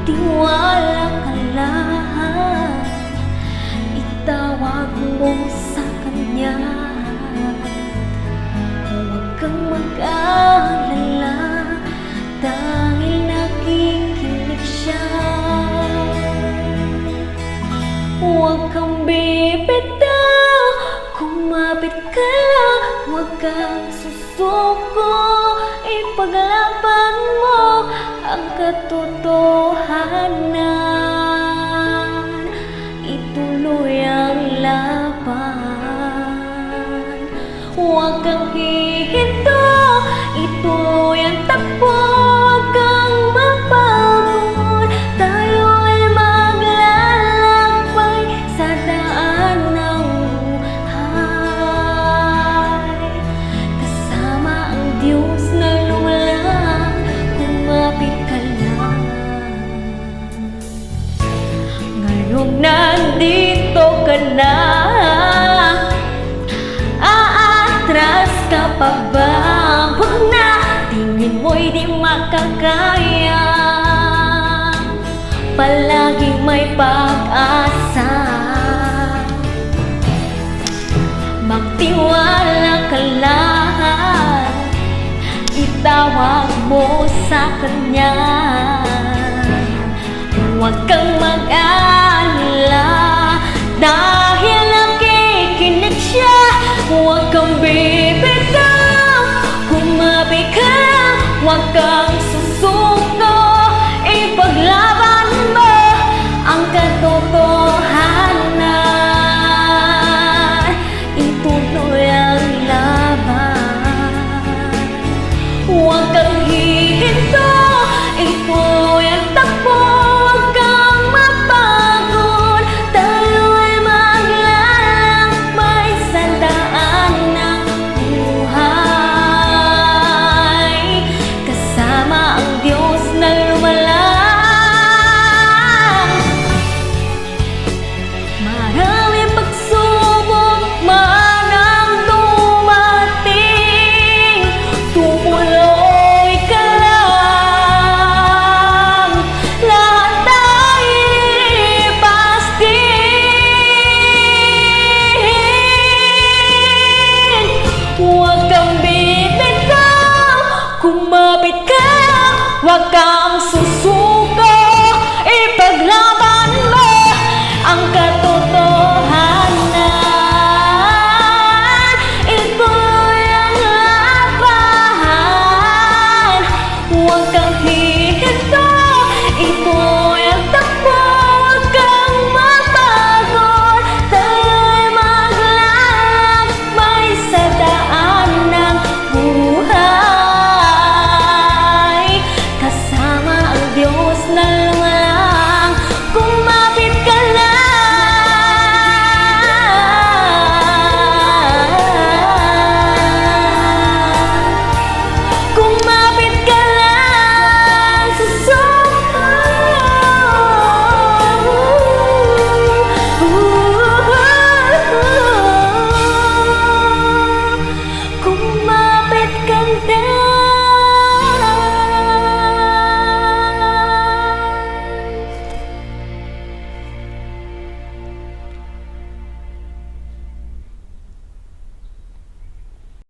Magtiwala ka lang, itawag mo sa kanya. Huwag kang mag-alala, dahil nakikinig siya. Huwag kang bibitaw, kumapit ka lang, huwag kang susuko, ipaglaban mo ang katotohanan, ituloy ang laban. Huwag kang hihinto, ituloy ang takbo, huwag kang mapagod. Tayo ay maglalakbay sa daan ng buhay, kasama ang Diyos na lumalang. Kumapit ka lang. Ngayong nandito ka na, aatras ka pa ba? Huwag na, tingin mo'y di makakaya. Palaging may pag-asa, magtiwala ka lang, itawag mo sa kanya. Huwag kang mag-alala, dahil nakikinig siya. Huwag kang bibitaw, kumapit ka lang, huwag kang susuko, ipaglaban mo ang katotohanan, ituloy ang laban. Huwag kang hihinto, ituloy ang takbo, huwag kang mapagod. Tayo ay maglalakbay sa daan ng buhay, kasama ang Diyos na lumalang. Marami pagsubok man ang dumating, tumuloy ka lang, lahat ay lipas din. Huwag kang bibitaw, kumapit ka lang, huwag kang susuko, ipaglaban mo ang katotohanan, ituloy ang laban. Huwag kang